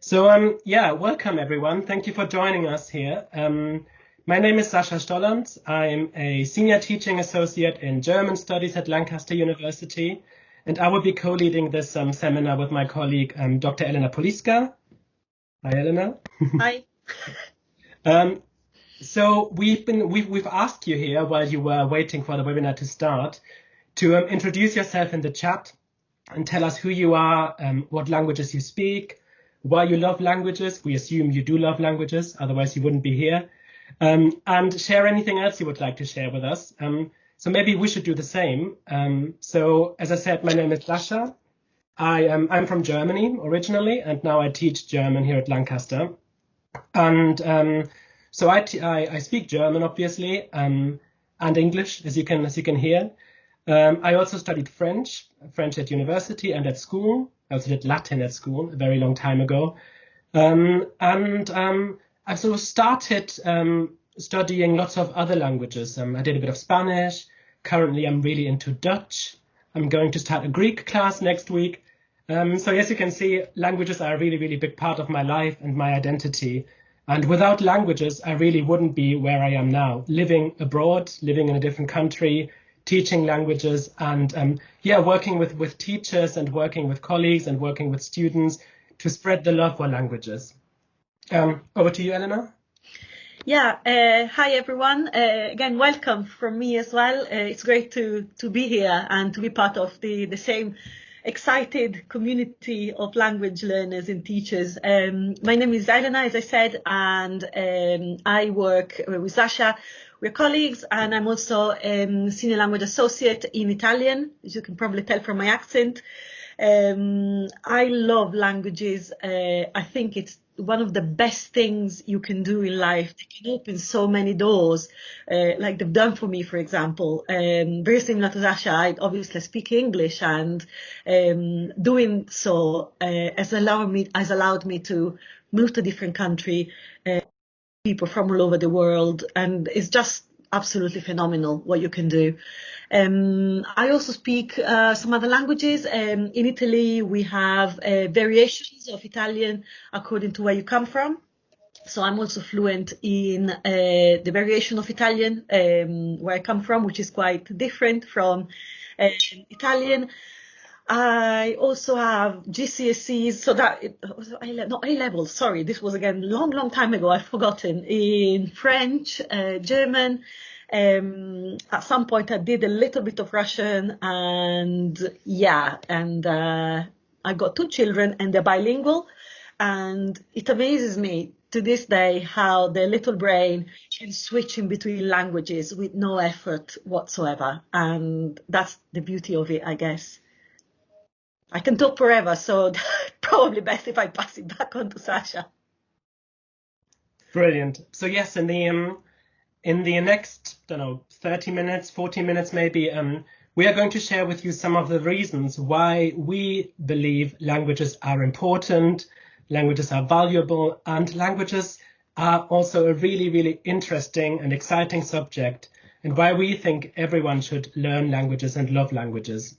Yeah, welcome everyone. Thank you for joining us here. My name is Sascha Stolland. I'm a senior teaching associate in German studies at Lancaster University, and I will be co-leading this seminar with my colleague, Dr. Elena Poliska. Hi, Elena. Hi. So we've asked you here while you were waiting for the webinar to start to introduce yourself in the chat and tell us who you are, what languages you speak, why you love languages. We assume you do love languages, otherwise you wouldn't be here. And share anything else you would like to share with us. So maybe we should do the same. So as I said, my name is Sascha. I'm from Germany originally, and now I teach German here at Lancaster. And so I speak German, obviously, and English, as you can hear. I also studied French at university and at school. I also did Latin at school a very long time ago. I sort of started studying lots of other languages. I did a bit of Spanish. Currently, I'm really into Dutch. I'm going to start a Greek class next week. So as you can see, languages are a really, really big part of my life and my identity. And without languages, I really wouldn't be where I am now, living abroad, living in a different country, teaching languages, and working with teachers and working with colleagues and working with students to spread the love for languages. Over to you, Elena. Yeah, hi everyone. Again, welcome from me as well. It's great to be here and to be part of the same excited community of language learners and teachers. My name is Elena, as I said, and I work with Sascha. We're colleagues, and I'm also senior language associate in Italian, as you can probably tell from my accent. I love languages. I think it's one of the best things you can do in life. They can open so many doors, like they've done for me, for example. Very similar to Sascha, I obviously speak English, and doing so has allowed me to move to a different country, people from all over the world, and it's just absolutely phenomenal what you can do. I also speak some other languages. In Italy, we have variations of Italian according to where you come from. So I'm also fluent in the variation of Italian where I come from, which is quite different from Italian. I also have GCSEs, so that not A-level. Sorry, this was again long time ago. I've forgotten. In French, German. At some point, I did a little bit of Russian, and I got 2 children, and they're bilingual, and it amazes me to this day how their little brain can switch in between languages with no effort whatsoever, and that's the beauty of it, I guess. I can talk forever, so probably best if I pass it back on to Sascha. Brilliant. So yes, in the next, 30 minutes, 40 minutes maybe, we are going to share with you some of the reasons why we believe languages are important, languages are valuable, and languages are also a really, really interesting and exciting subject, and why we think everyone should learn languages and love languages.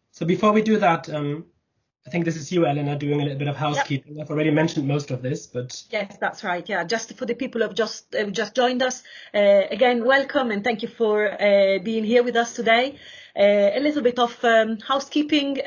So before we do that, I think this is you, Elena, doing a little bit of housekeeping. Yep. I've already mentioned most of this, but... Yes, that's right. Yeah, just for the people who have just joined us, again, welcome and thank you for being here with us today. A little bit of housekeeping,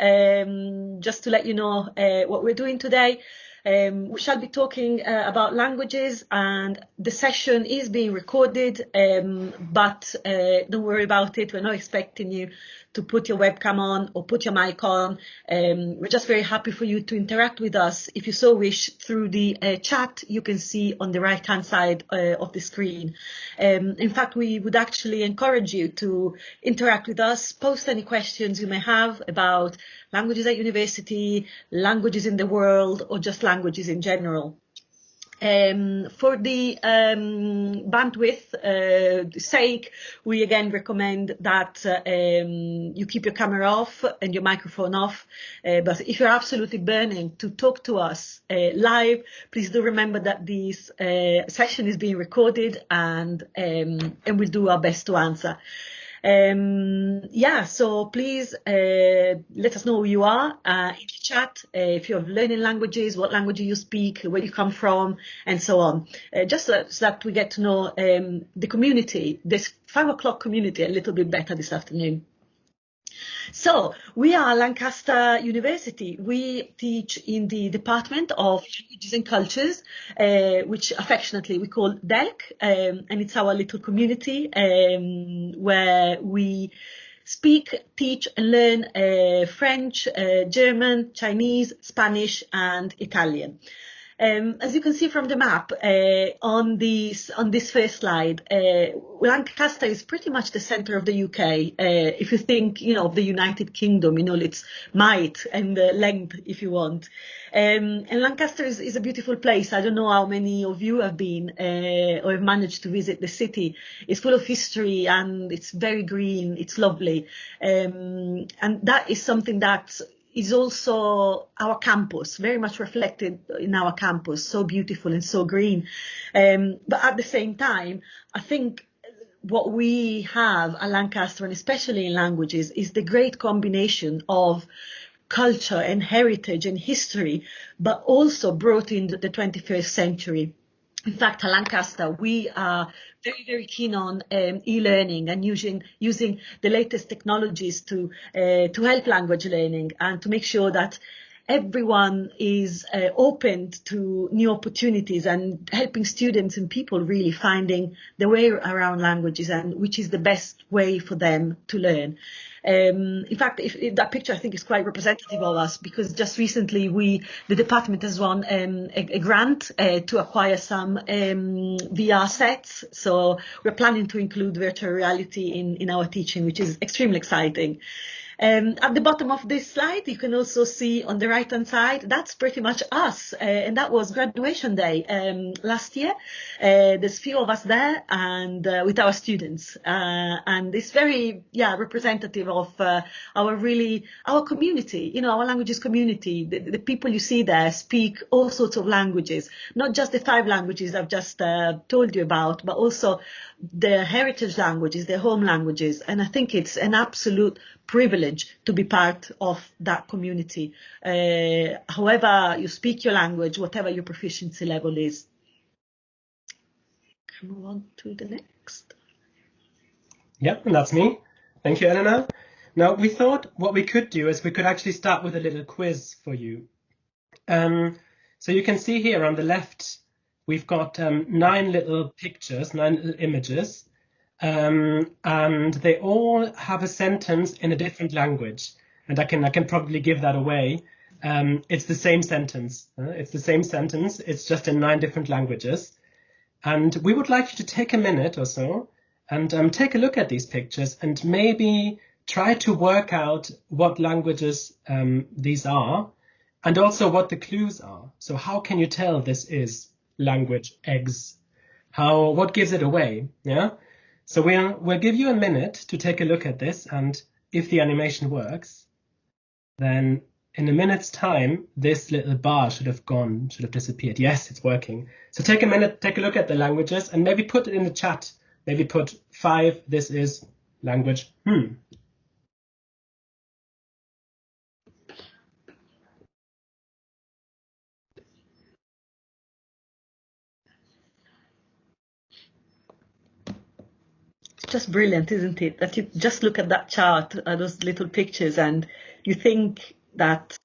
just to let you know what we're doing today. We shall be talking about languages, and the session is being recorded, but don't worry about it. We're not expecting you to put your webcam on or put your mic on. We're just very happy for you to interact with us. If you so wish, through the chat you can see on the right hand side of the screen. In fact, we would actually encourage you to interact with us, post any questions you may have about languages at university, languages in the world, or just languages in general. For the bandwidth sake, we again recommend that you keep your camera off and your microphone off. But if you're absolutely burning to talk to us live, please do remember that this session is being recorded, and we'll do our best to answer. Yeah, so please let us know who you are in the chat, if you're learning languages, what language you speak, where you come from, and so on. Just so that we get to know the community, this 5 o'clock community, a little bit better this afternoon. So we are Lancaster University. We teach in the Department of Languages and Cultures, which affectionately we call DELC, and it's our little community where we speak, teach and learn French, German, Chinese, Spanish and Italian. As you can see from the map on this first slide, Lancaster is pretty much the center of the UK. If you think, of the United Kingdom, its might and length, if you want. And Lancaster is a beautiful place. I don't know how many of you have been or have managed to visit the city. It's full of history and it's very green. It's lovely. And that is something that is also our campus, very much reflected in our campus, so beautiful and so green. But at the same time, I think what we have at Lancaster, and especially in languages, is the great combination of culture and heritage and history, but also brought in the 21st century. In fact, at Lancaster, we are very, very keen on e-learning and using the latest technologies to help language learning and to make sure that everyone is open to new opportunities and helping students and people really finding the way around languages and which is the best way for them to learn. In fact, if that picture I think is quite representative of us, because just recently the department has won a grant to acquire some VR sets. So we're planning to include virtual reality in our teaching, which is extremely exciting. At the bottom of this slide, you can also see on the right-hand side, that's pretty much us. And that was graduation day last year. There's a few of us there and with our students. And it's very, representative of our community, our languages community. The people you see there speak all sorts of languages, not just the 5 languages I've just told you about, but also their heritage languages, their home languages. And I think it's an absolute privilege to be part of that community. However you speak your language, whatever your proficiency level is. Can we move on to the next? Yep, and that's me. Thank you, Elena. Now, we thought what we could do is we could actually start with a little quiz for you. So you can see here on the left, we've got 9 little pictures, 9 little images, and they all have a sentence in a different language. And I can probably give that away. It's the same sentence. It's the same sentence. It's just in 9 different languages. And we would like you to take a minute or so and take a look at these pictures and maybe try to work out what languages these are and also what the clues are. So how can you tell this is language X? What gives it away? Yeah. So we'll give you a minute to take a look at this, and if the animation works, then in a minute's time, this little bar should have disappeared. Yes, it's working. So take a minute, take a look at the languages, and maybe put it in the chat. Maybe put 5, this is language Just brilliant, isn't it? That you just look at that chart, those little pictures, and you think that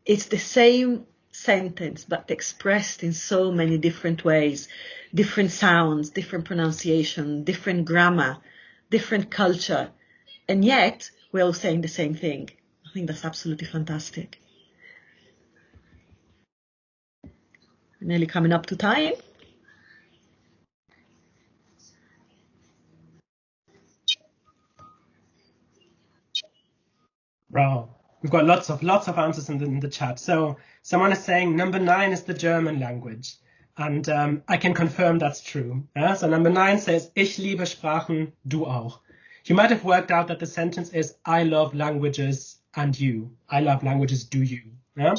it's the same sentence, but expressed in so many different ways, different sounds, different pronunciation, different grammar, different culture, and yet we're all saying the same thing. I think that's absolutely fantastic. We're nearly coming up to time. Wow. We've got lots of answers in the chat. So someone is saying number 9 is the German language. And I can confirm that's true. Yeah? So number 9 says, Ich liebe Sprachen, du auch. You might have worked out that the sentence is, I love languages and you. I love languages, do you? Yeah?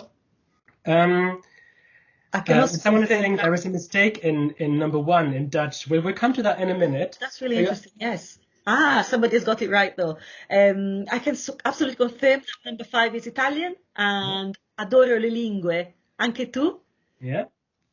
Someone is saying there is a mistake in number 1 in Dutch. We'll come to that in a minute. That's really interesting, yes. Somebody's got it right though. I can absolutely confirm that number 5 is Italian and adoro le lingue. Anche tu? Yeah,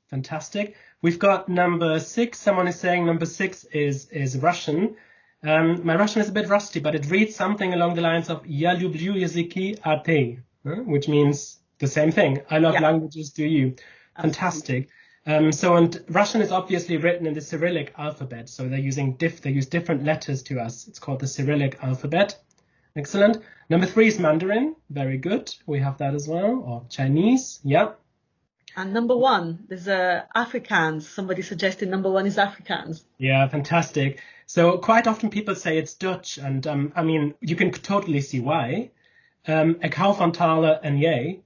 fantastic. We've got number 6. Someone is saying number 6 is Russian. My Russian is a bit rusty, but it reads something along the lines of "Я люблю языки, а ты," which means the same thing. I love languages, do you? Fantastic. And Russian is obviously written in the Cyrillic alphabet, so they use different letters to us. It's called the Cyrillic alphabet. Excellent. Number 3 is Mandarin. Very good. We have that as well. Or Chinese. Yeah. And number 1, there's Afrikaans. Somebody suggested number 1 is Afrikaans. Yeah, fantastic. So quite often people say it's Dutch, and I mean, you can totally see why. Ik hou van talen en jij.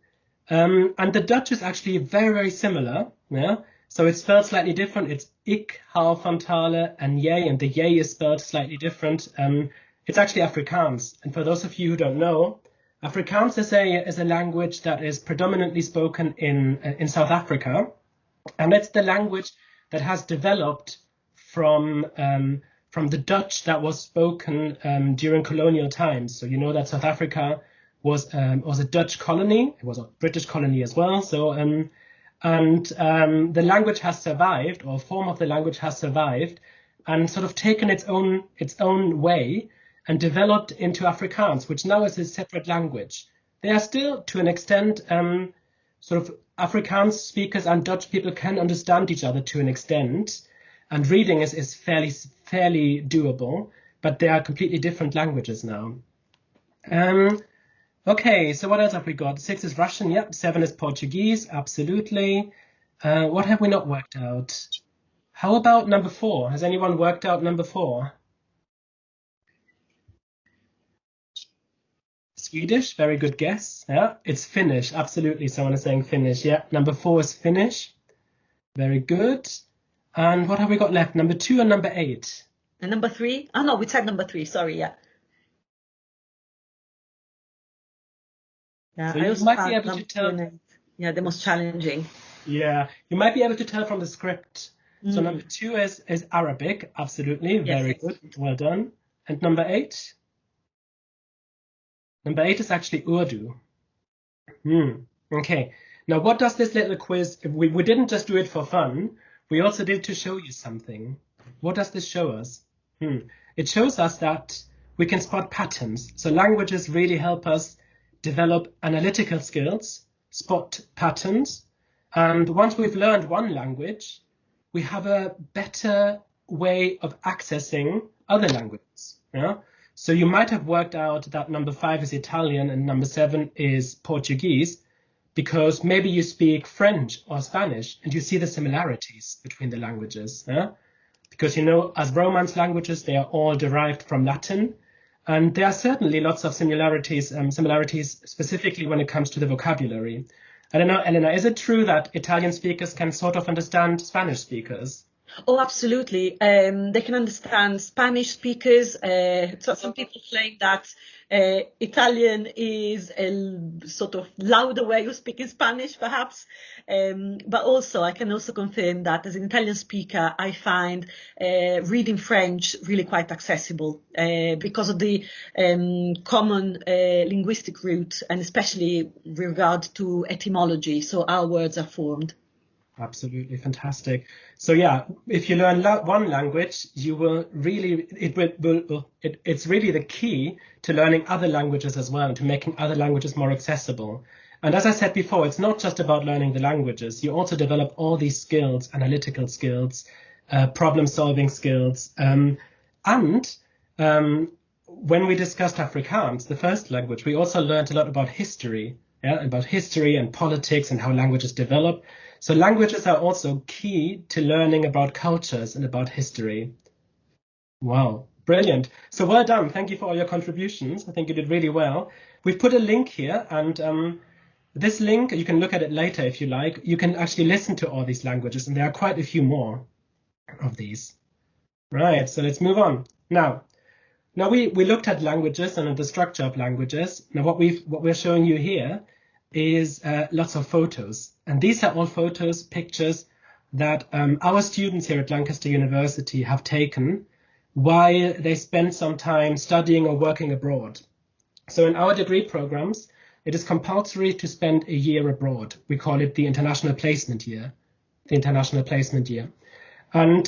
And the Dutch is actually very, very similar. Yeah. So it's spelled slightly different. It's ik hou van talen en jij, and the jij is spelled slightly different. It's actually Afrikaans. And for those of you who don't know, Afrikaans is a language that is predominantly spoken in South Africa, and it's the language that has developed from the Dutch that was spoken during colonial times. So you know that South Africa was a Dutch colony. It was a British colony as well. So the language has survived, or a form of the language has survived, and sort of taken its own way and developed into Afrikaans, which now is a separate language. They are still, to an extent, sort of Afrikaans speakers and Dutch people can understand each other to an extent, and reading is fairly doable, but they are completely different languages now. Okay, so what else have we got? 6 is Russian, yep. 7 is Portuguese, absolutely. What have we not worked out? How about number 4? Has anyone worked out number 4? Swedish, very good guess. Yeah, it's Finnish, absolutely. Someone is saying Finnish. Yeah, number 4 is Finnish. Very good. And what have we got left? Number 2 and number 8. And number 3? Oh no, we said number 3. Sorry, yeah. Yeah, so you might be able to tell. Yeah, the most challenging. Yeah, you might be able to tell from the script. So number 2 is Arabic, absolutely. Very good. Well done. And number 8? Number 8 is actually Urdu. Okay. Now, what does this little quiz? We didn't just do it for fun. We also did to show you something. What does this show us? It shows us that we can spot patterns. So languages really help us develop analytical skills, spot patterns. And once we've learned one language, we have a better way of accessing other languages. Yeah? So you might have worked out that number 5 is Italian and number 7 is Portuguese, because maybe you speak French or Spanish and you see the similarities between the languages. Yeah? Because, you know, as Romance languages, they are all derived from Latin. And there are certainly lots of similarities specifically when it comes to the vocabulary. I don't know, Elena, is it true that Italian speakers can sort of understand Spanish speakers? Oh, absolutely. They can understand Spanish speakers. So some people claim that Italian is a sort of louder way of speaking Spanish, perhaps. But also, I can also confirm that as an Italian speaker, I find reading French really quite accessible because of the common linguistic root, and especially with regard to etymology. So our words are formed. Absolutely fantastic. So yeah, if you learn one language, you will really, it's really the key to learning other languages as well, and to making other languages more accessible. And as I said before, it's not just about learning the languages. You also develop all these skills, analytical skills, problem solving skills. And when we discussed Afrikaans, the first language, we also learned a lot about history, about history and politics and how languages develop. So languages are also key to learning about cultures and about history. Wow, brilliant. So well done. Thank you for all your contributions. I think you did really well. We've put a link here, and this link, you can look at it later if you like. You can actually listen to all these languages, and there are quite a few more of these. Right, so let's move on. Now we looked at languages and at the structure of languages. Now what we're showing you here is lots of photos. And these are all pictures that our students here at Lancaster University have taken while they spend some time studying or working abroad. So in our degree programs, it is compulsory to spend a year abroad. We call it the International Placement Year. And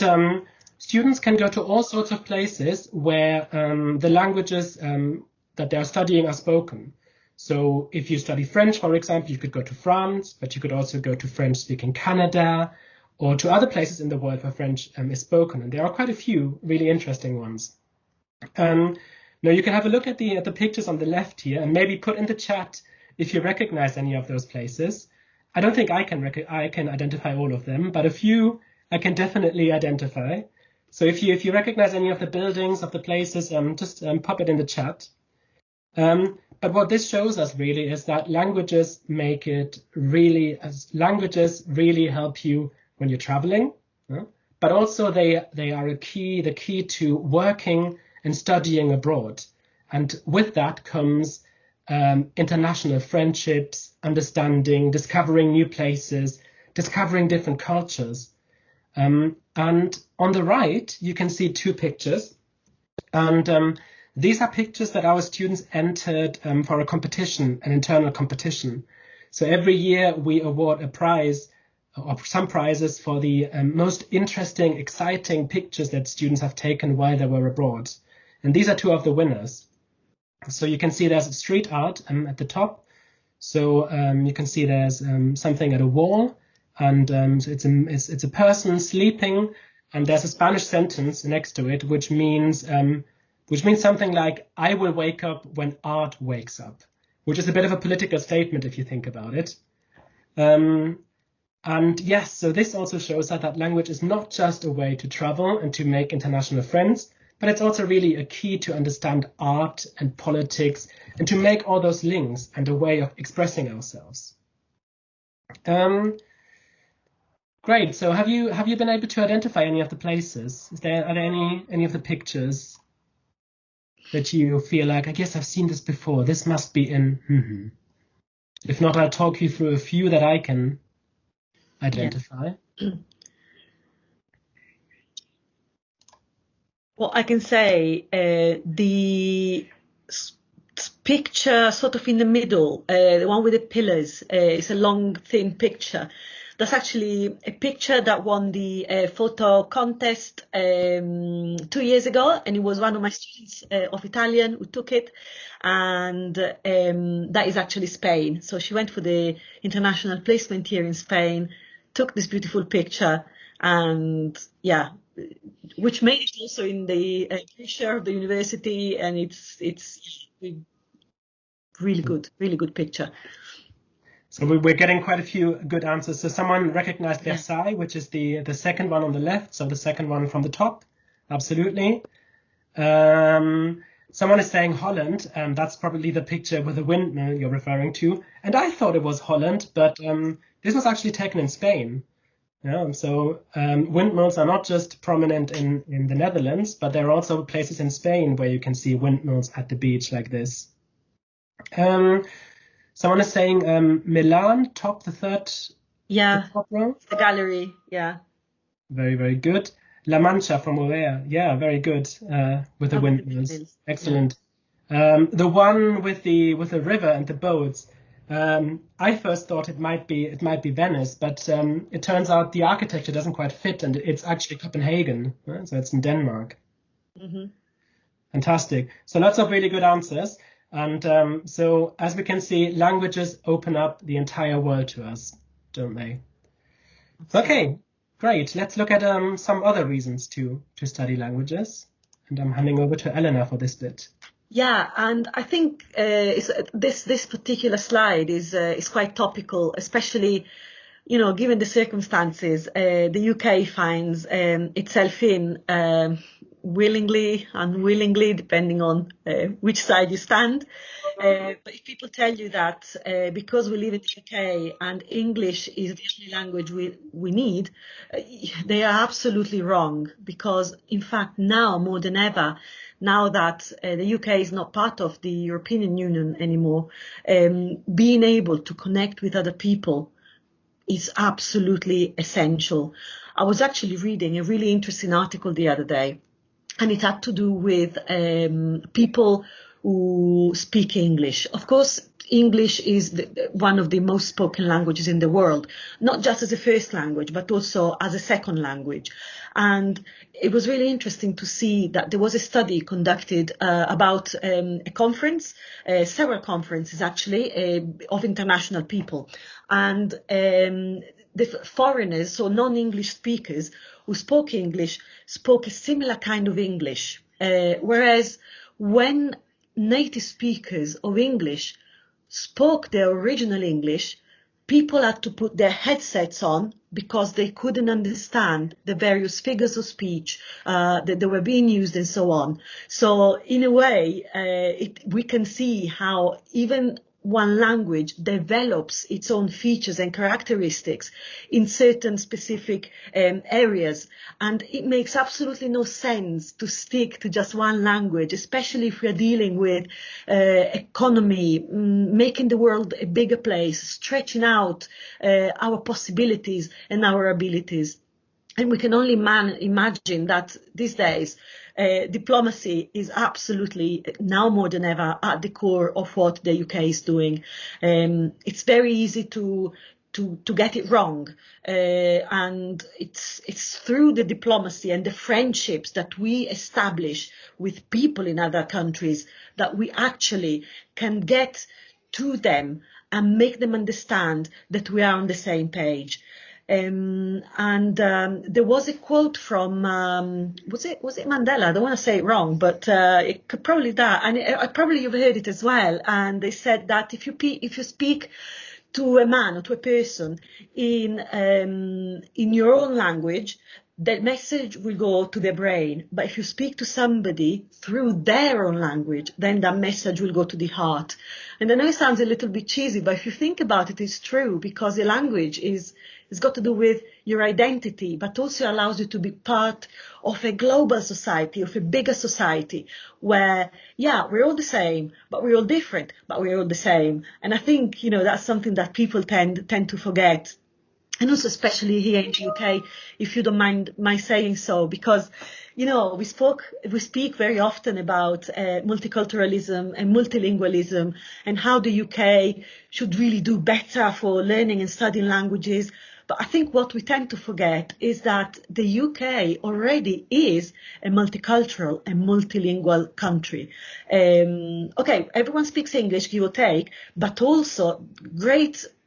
students can go to all sorts of places where the languages that they are studying are spoken. So if you study French, for example, you could go to France, but you could also go to French-speaking Canada or to other places in the world where French is spoken. And there are quite a few really interesting ones. Now you can have a look at the pictures on the left here and maybe put in the chat if you recognize any of those places. I don't think I can identify all of them, but a few I can definitely identify. So if you recognize any of the buildings, of the places, just pop it in the chat. But what this shows us really is that languages really help you when you're traveling, but also they are the key to working and studying abroad. And with that comes international friendships, understanding, discovering new places, discovering different cultures. And on the right, you can see two pictures. And these are pictures that our students entered for a competition, an internal competition. So every year we award a prize or some prizes for the most interesting, exciting pictures that students have taken while they were abroad. And these are two of the winners. So you can see there's street art at the top. So you can see there's something at a wall, and so it's a person sleeping, and there's a Spanish sentence next to it, which means something like, "I will wake up when art wakes up," which is a bit of a political statement if you think about it. And yes, so this also shows that language is not just a way to travel and to make international friends, but it's also really a key to understand art and politics and to make all those links and a way of expressing ourselves. Great. So have you been able to identify any of the places? Are there any of the pictures that you feel like, I guess I've seen this before, this must be in? If not, I'll talk you through a few that I can identify. Yeah. Well, I can say the picture sort of in the middle, the one with the pillars, is a long, thin picture. That's actually a picture that won the photo contest 2 years ago, and it was one of my students of Italian who took it, and that is actually Spain. So she went for the international placement here in Spain, took this beautiful picture, and yeah, which made it also in the picture of the university, and it's really good picture. So we're getting quite a few good answers. So someone recognized Versailles, which is the second one on the left, so the second one from the top. Absolutely. Someone is saying Holland, and that's probably the picture with the windmill you're referring to. And I thought it was Holland, but this was actually taken in Spain. Yeah, so windmills are not just prominent in the Netherlands, but there are also places in Spain where you can see windmills at the beach like this. Someone is saying Milan, the top row. The gallery, yeah. Very, very good. La Mancha from Orea, yeah, very good with the windmills. Excellent. Yeah. The one with the river and the boats. I first thought it might be Venice, but it turns out the architecture doesn't quite fit, and it's actually Copenhagen, right? So it's in Denmark. Mm-hmm. Fantastic. So lots of really good answers. And so as we can see, languages open up the entire world to us, don't they? Okay, great. Let's look at some other reasons to study languages. And I'm handing over to Elena for this bit. Yeah, and I think this particular slide is quite topical, especially, given the circumstances the UK finds itself in, willingly, unwillingly, depending on which side you stand. But if people tell you that because we live in the UK and English is the only language we need, they are absolutely wrong, because in fact now more than ever, now that the UK is not part of the European Union anymore, being able to connect with other people is absolutely essential. I was actually reading a really interesting article the other day, and it had to do with people who speak English. Of course, English is one of the most spoken languages in the world, not just as a first language, but also as a second language. And it was really interesting to see that there was a study conducted about a conference, several conferences actually, of international people. And the foreigners, so non-English speakers who spoke English, spoke a similar kind of English. Whereas when native speakers of English spoke their original English, people had to put their headsets on because they couldn't understand the various figures of speech that they were being used and so on. So in a way, we can see how even one language develops its own features and characteristics in certain specific areas. And it makes absolutely no sense to stick to just one language, especially if we are dealing with economy, making the world a bigger place, stretching out our possibilities and our abilities. And we can only imagine that these days, diplomacy is absolutely now more than ever at the core of what the UK is doing. It's very easy to get it wrong, and it's through the diplomacy and the friendships that we establish with people in other countries that we actually can get to them and make them understand that we are on the same page. There was a quote from was it Mandela? I don't want to say it wrong, but it could probably that, and probably you've heard it as well. And they said that if you speak to a man or to a person in your own language, that message will go to their brain. But if you speak to somebody through their own language, then that message will go to the heart. And I know it sounds a little bit cheesy, but if you think about it, it's true, because the language it's got to do with your identity, but also allows you to be part of a global society, of a bigger society where, yeah, we're all the same, but we're all different, but we're all the same. And I think, that's something that people tend to forget. And also especially here in the UK, if you don't mind my saying so, because, we speak very often about multiculturalism and multilingualism and how the UK should really do better for learning and studying languages. But I think what we tend to forget is that the UK already is a multicultural and multilingual country. Okay, everyone speaks English, give or take, but also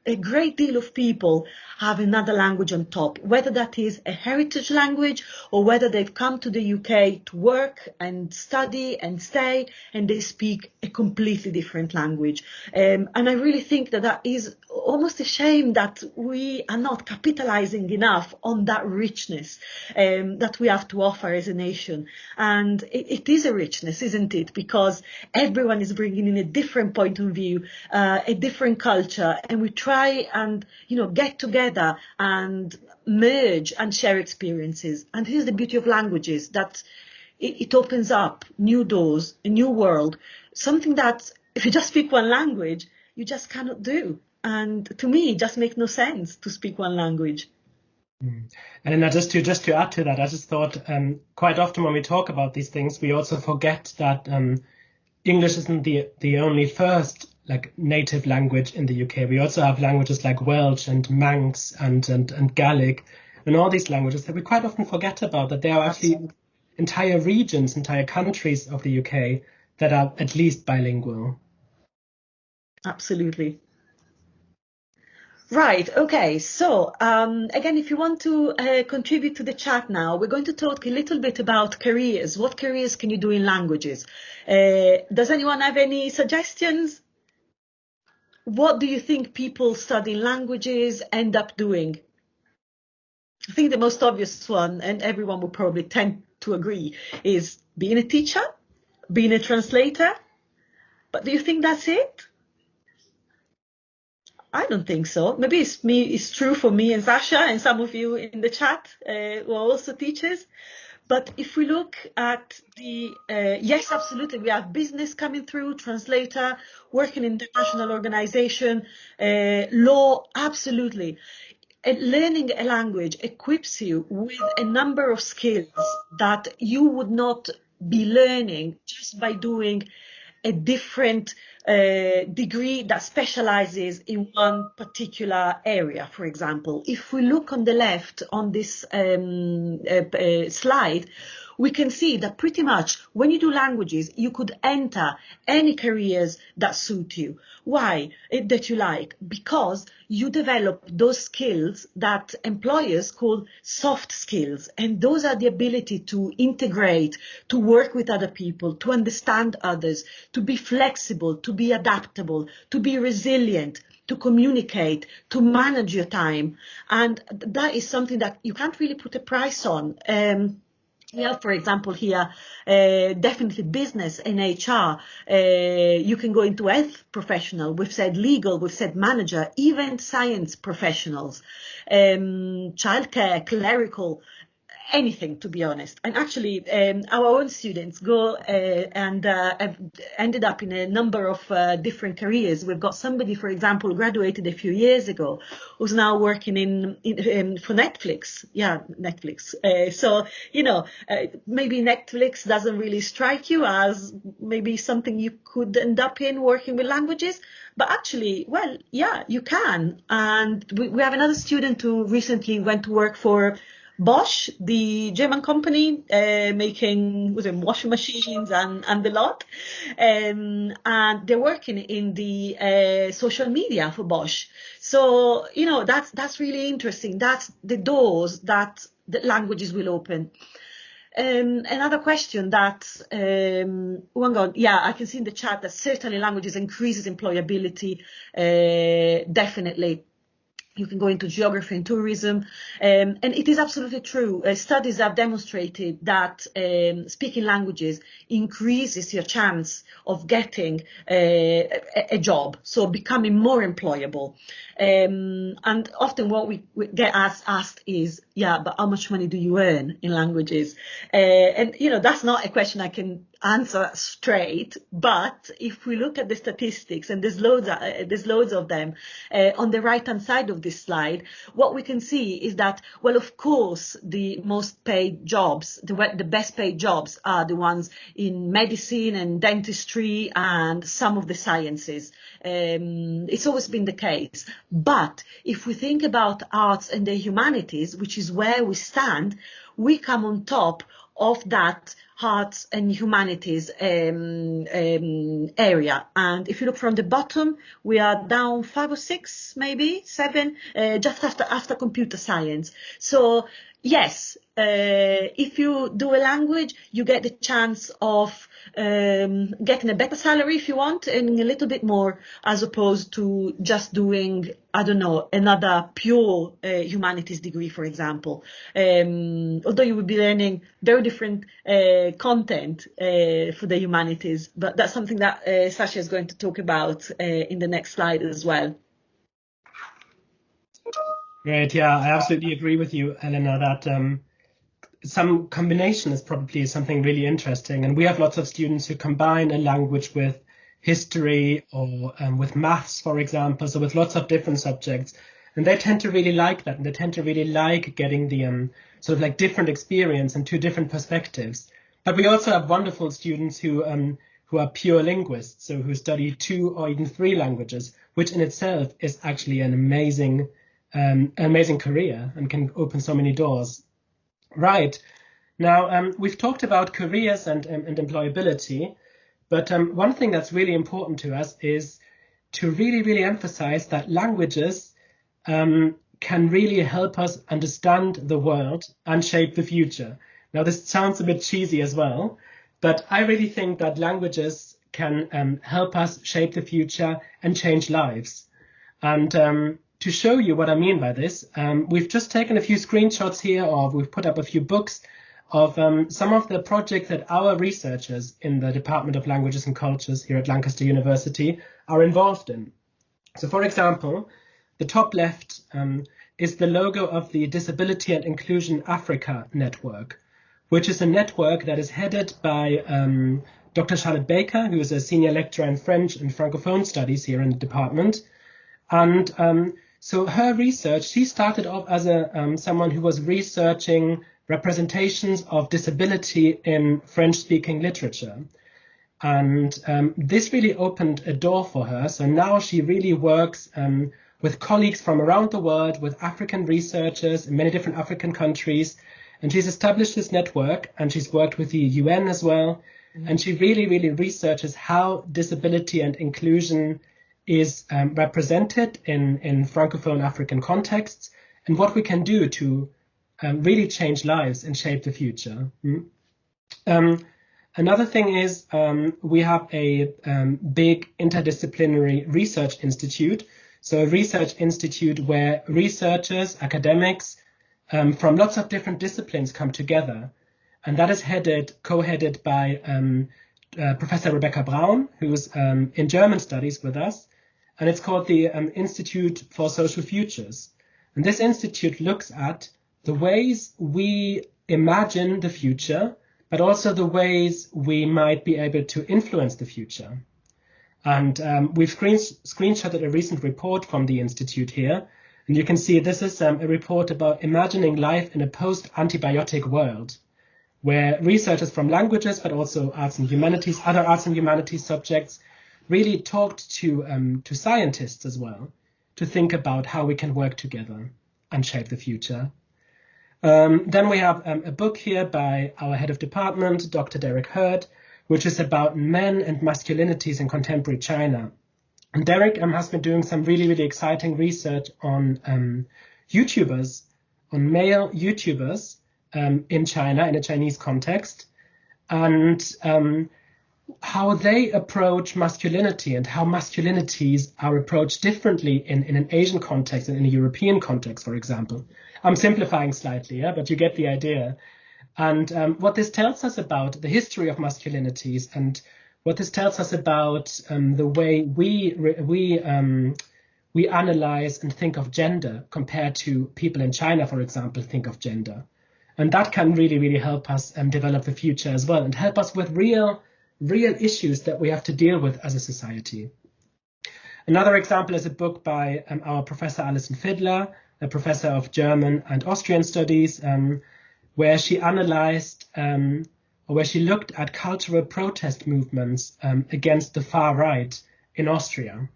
a great deal of people have another language on top, whether that is a heritage language or whether they've come to the UK to work and study and stay and they speak a completely different language. And I really think that is almost a shame that we are not capitalizing enough on that richness that we have to offer as a nation. And it is a richness, isn't it? Because everyone is bringing in a different point of view, a different culture, and we try and, get together and merge and share experiences. And here's the beauty of languages, that it opens up new doors, a new world, something that if you just speak one language, you just cannot do. And to me, it just makes no sense to speak one language. And then just to add to that, I just thought quite often when we talk about these things, we also forget that English isn't the only first native language in the UK. We also have languages like Welsh and Manx and Gaelic and all these languages that we quite often forget about, that there are actually entire regions, entire countries of the UK that are at least bilingual. Absolutely. Right. Okay. So again, if you want to contribute to the chat now, we're going to talk a little bit about careers. What careers can you do in languages? Does anyone have any suggestions? What do you think people studying languages end up doing? I think the most obvious one, and everyone will probably tend to agree, is being a teacher, being a translator. But do you think that's it? I don't think so. Maybe it's true for me and Sasha and some of you in the chat who are also teachers. But if we look at yes, absolutely, we have business coming through, translator, working in international organization, law, absolutely. learning a language equips you with a number of skills that you would not be learning just by doing a different degree that specializes in one particular area. For example, if we look on the left on this slide, we can see that pretty much when you do languages, you could enter any careers that suit you. Why? That you like? Because you develop those skills that employers call soft skills. And those are the ability to integrate, to work with other people, to understand others, to be flexible, to be adaptable, to be resilient, to communicate, to manage your time. And that is something that you can't really put a price on. For example, here, definitely business and HR. You can go into health professional. We've said legal, we've said manager, even science professionals, childcare, clerical, anything, to be honest. And actually, our own students go and have ended up in a number of different careers. We've got somebody, for example, graduated a few years ago, who's now working for Netflix. Yeah, Netflix. So, maybe Netflix doesn't really strike you as maybe something you could end up in working with languages. But actually, well, yeah, you can. And we have another student who recently went to work for Bosch, the German company, making washing machines and the lot. And they're working in the social media for Bosch. So, that's really interesting. That's the doors that the languages will open. Another question that, I can see in the chat that certainly languages increases employability, definitely. You can go into geography and tourism. And it is absolutely true. Studies have demonstrated that speaking languages increases your chance of getting a job, so becoming more employable. And often what we get asked is, but how much money do you earn in languages? And that's not a question I can answer straight, but if we look at the statistics, and there's loads of them on the right hand side of this slide, what we can see is that, well, of course, the most paid jobs, the best paid jobs are the ones in medicine and dentistry and some of the sciences. It's always been the case. But if we think about arts and the humanities, which is where we stand, we come on top of that arts and humanities area. And if you look from the bottom, we are down 5 or 6, maybe 7, just after computer science. So yes, if you do a language, you get the chance of getting a better salary if you want, and a little bit more, as opposed to just doing, another pure humanities degree, for example. Although you will be learning very different content for the humanities, but that's something that Sasha is going to talk about in the next slide as well. Great. Yeah, I absolutely agree with you, Elena, that some combination is probably something really interesting. And we have lots of students who combine a language with history or with maths, for example, so with lots of different subjects. And they tend to really like that. And they tend to really like getting the sort of like different experience and 2 different perspectives. But we also have wonderful students who are pure linguists, so who study 2 or even 3 languages, which in itself is actually an amazing career and can open so many doors. Right. Now, we've talked about careers and employability, but one thing that's really important to us is to really, really emphasize that languages can really help us understand the world and shape the future. Now, this sounds a bit cheesy as well, but I really think that languages can help us shape the future and change lives. And to show you what I mean by this, we've just taken a few screenshots here, or we've put up a few books of some of the projects that our researchers in the Department of Languages and Cultures here at Lancaster University are involved in. So, for example, the top left is the logo of the Disability and Inclusion Africa Network, which is a network that is headed by Dr. Charlotte Baker, who is a senior lecturer in French and Francophone studies here in the department. And So her research, she started off as someone who was researching representations of disability in French-speaking literature. And this really opened a door for her. So now she really works with colleagues from around the world, with African researchers in many different African countries. And she's established this network, and she's worked with the UN as well. Mm-hmm. And she really, really researches how disability and inclusion is represented in Francophone African contexts, and what we can do to really change lives and shape the future. Another thing is we have a big interdisciplinary research institute. So a research institute where researchers, academics from lots of different disciplines come together. And that is co-headed by Professor Rebecca Braun, who's in German studies with us. And it's called the Institute for Social Futures. And this institute looks at the ways we imagine the future, but also the ways we might be able to influence the future. And we've screenshotted a recent report from the Institute here. And you can see this is a report about imagining life in a post-antibiotic world, where researchers from languages, but also arts and humanities, other arts and humanities subjects, really talked to scientists as well, to think about how we can work together and shape the future. Then we have a book here by our head of department, Dr. Derek Hurd, which is about men and masculinities in contemporary China. And Derek has been doing some really, really exciting research on YouTubers, on male YouTubers in China, in a Chinese context, and how they approach masculinity and how masculinities are approached differently in an Asian context and in a European context, for example. I'm simplifying slightly, yeah, but you get the idea. And what this tells us about the history of masculinities, and what this tells us about the way we analyze and think of gender compared to people in China, for example, think of gender. And that can really, really help us develop the future as well, and help us with real issues that we have to deal with as a society. Another example is a book by our Professor Alison Fidler, a professor of German and Austrian studies, where she analyzed or where she looked at cultural protest movements against the far right in Austria.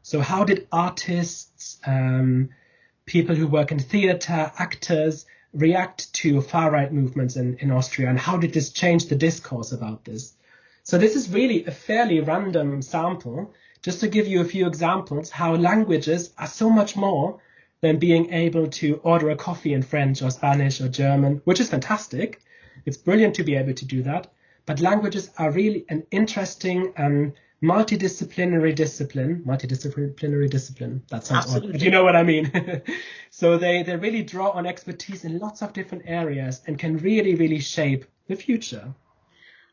So how did artists, people who work in theater, actors, react to far right movements in Austria, and how did this change the discourse about this? So this is really a fairly random sample, just to give you a few examples how languages are so much more than being able to order a coffee in French or Spanish or German, which is fantastic. It's brilliant to be able to do that. But languages are really an interesting multidisciplinary discipline. That sounds Absolutely odd, but you know what I mean. So they really draw on expertise in lots of different areas and can really, really shape the future.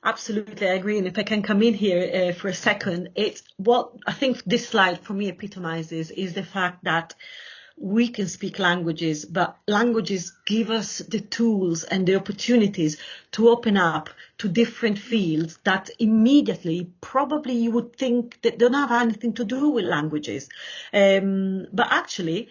Absolutely, I agree. And if I can come in here for a second, it's what I think this slide for me epitomizes is the fact that we can speak languages, but languages give us the tools and the opportunities to open up to different fields that immediately probably you would think that don't have anything to do with languages. But actually,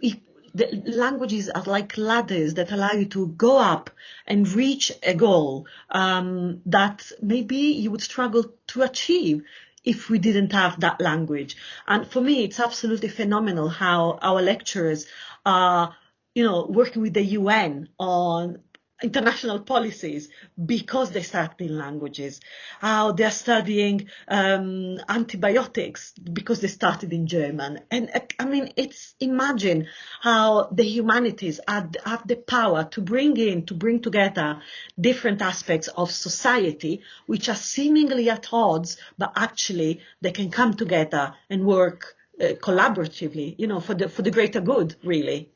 the languages are like ladders that allow you to go up and reach a goal that maybe you would struggle to achieve if we didn't have that language. And for me, it's absolutely phenomenal how our lecturers are, working with the UN on international policies because they study languages, how they're studying antibiotics because they started in German. And I mean, imagine how the humanities have the power to bring together different aspects of society, which are seemingly at odds, but actually they can come together and work collaboratively, for the greater good, really.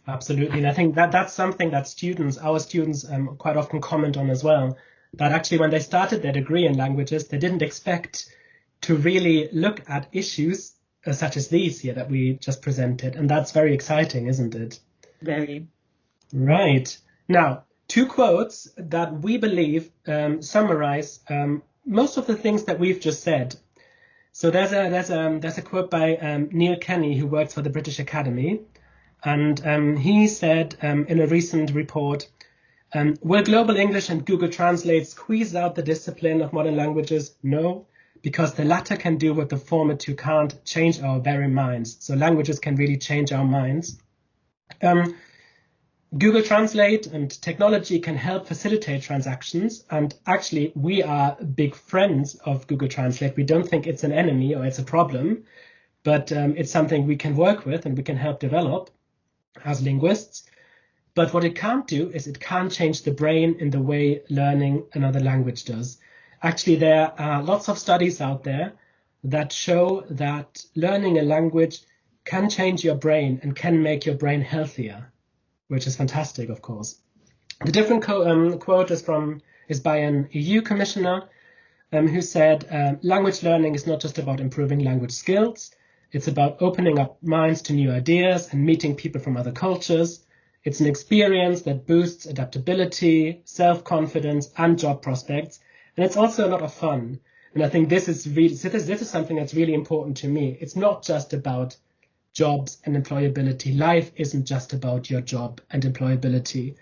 Absolutely. And I think that's something that our students quite often comment on as well, that actually when they started their degree in languages, they didn't expect to really look at issues such as these here that we just presented. And that's very exciting, isn't it? Very. Right. Now, 2 quotes that we believe summarize most of the things that we've just said. So there's a quote by Neil Kenny, who works for the British Academy, and he said in a recent report, will Global English and Google Translate squeeze out the discipline of modern languages? No, because the latter can do what the former two can't, change our very minds. So languages can really change our minds. Google Translate and technology can help facilitate transactions. And actually, we are big friends of Google Translate. We don't think it's an enemy or it's a problem, but it's something we can work with and we can help develop as linguists. But what it can't do is it can't change the brain in the way learning another language does. Actually, there are lots of studies out there that show that learning a language can change your brain and can make your brain healthier, which is fantastic, of course. The different quote is by an EU commissioner who said, language learning is not just about improving language skills. It's about opening up minds to new ideas and meeting people from other cultures. It's an experience that boosts adaptability, self-confidence, and job prospects. And it's also a lot of fun. And I think this is something that's really important to me. It's not just about jobs and employability. Life isn't just about your job and employability,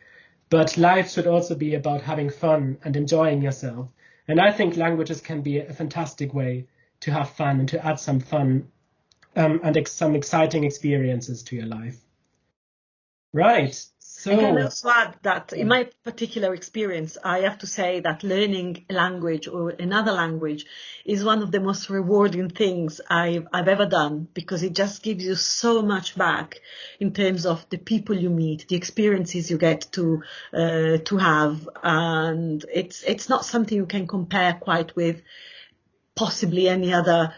but life should also be about having fun and enjoying yourself. And I think languages can be a fantastic way to have fun and to add some fun and some exciting experiences to your life. Right. So, I can also add that in my particular experience, I have to say that learning a language or another language is one of the most rewarding things I've ever done, because it just gives you so much back in terms of the people you meet, the experiences you get to have, and it's not something you can compare quite with possibly any other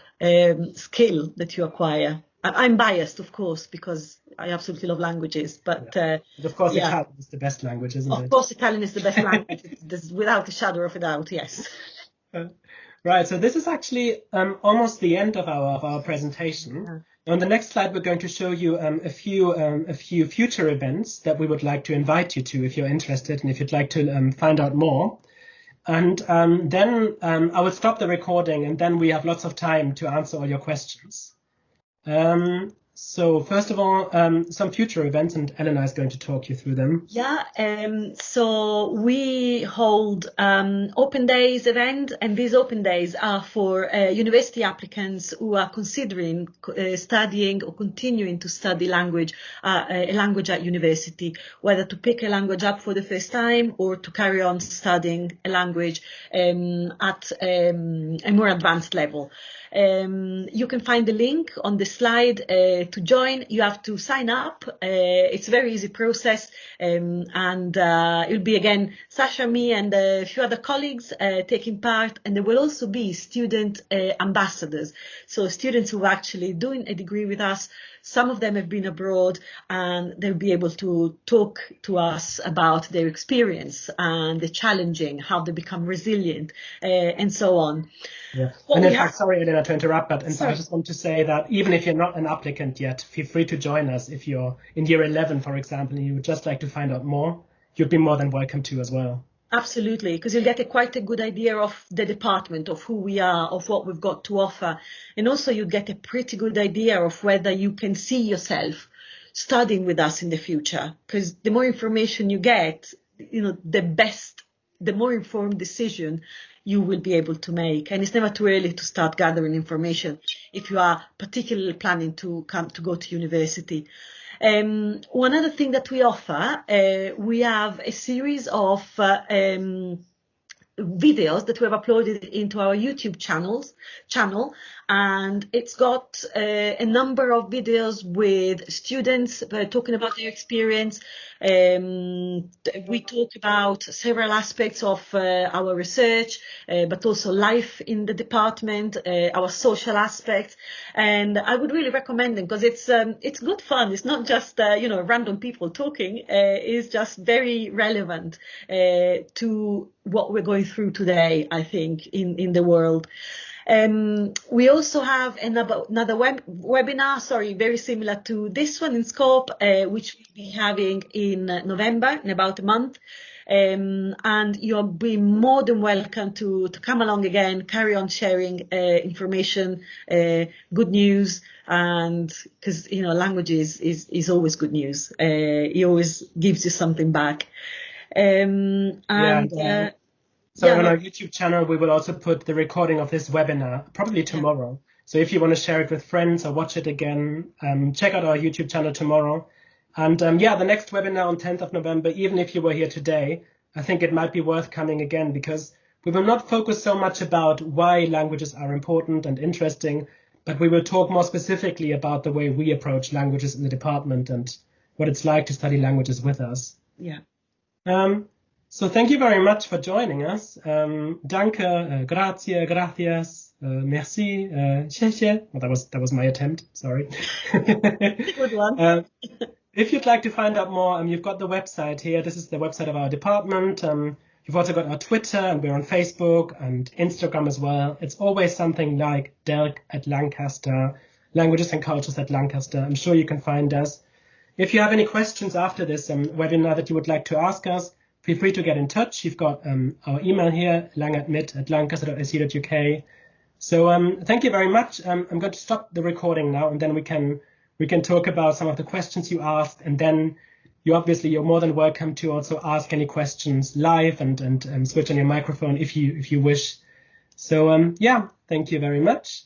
skill that you acquire. I'm biased, of course, because I absolutely love languages, but of course, Italian is the best language, isn't it? Of course, Italian is the best language, without a shadow of a doubt. Yes. Right. So this is actually almost the end of our presentation. Yeah. On the next slide, we're going to show you a few future events that we would like to invite you to if you're interested and if you'd like to find out more. And then I will stop the recording, and then we have lots of time to answer all your questions. So first of all, some future events, and Elena is going to talk you through them. Yeah, so we hold open days event, and these open days are for university applicants who are considering studying or continuing to study a language at university, whether to pick a language up for the first time or to carry on studying a language at a more advanced level. You can find the link on the slide to join. You have to sign up. It's a very easy process, and it'll be again Sasha, me, and a few other colleagues taking part, and there will also be student ambassadors, so students who are actually doing a degree with us. Some of them have been abroad, and they'll be able to talk to us about their experience and the challenging, how they become resilient, and so on. Yeah. And in fact, sorry, Elena, to interrupt, but I just want to say that even if you're not an applicant yet, feel free to join us. If you're in year 11, for example, and you would just like to find out more, you'd be more than welcome to as well. Absolutely, because you'll get quite a good idea of the department, of who we are, of what we've got to offer. And also you get a pretty good idea of whether you can see yourself studying with us in the future. Because the more information you get, the more informed decision you will be able to make. And it's never too early to start gathering information if you are particularly planning to go to university. One other thing that we offer, we have a series of videos that we have uploaded into our YouTube channel, and it's got a number of videos with students talking about their experience. We talk about several aspects of our research, but also life in the department, our social aspects, and I would really recommend them because it's good fun. It's not just random people talking. It's just very relevant to what we're going through today, I think, in the world. We also have another webinar, very similar to this one in scope, which we'll be having in November, in about a month. And you'll be more than welcome to come along again, carry on sharing information, good news, and because, language is always good news. It always gives you something back. So on our YouTube channel, we will also put the recording of this webinar, probably tomorrow. Yeah. So if you want to share it with friends or watch it again, check out our YouTube channel tomorrow. And the next webinar on 10th of November, even if you were here today, I think it might be worth coming again, because we will not focus so much about why languages are important and interesting, but we will talk more specifically about the way we approach languages in the department and what it's like to study languages with us. Yeah. So thank you very much for joining us. Danke, grazie, gracias, merci, xie. Well, that was my attempt. Sorry. Good one. If you'd like to find out more, you've got the website here. This is the website of our department. You've also got our Twitter, and we're on Facebook and Instagram as well. It's always something like Dirk at Lancaster, Languages and Cultures at Lancaster. I'm sure you can find us. If you have any questions after this webinar that you would like to ask us, feel free to get in touch. You've got our email here, langadmit@lancaster.ac.uk. So thank you very much. I'm going to stop the recording now, and then we can talk about some of the questions you asked, and then you're more than welcome to also ask any questions live and switch on your microphone if you wish. So thank you very much.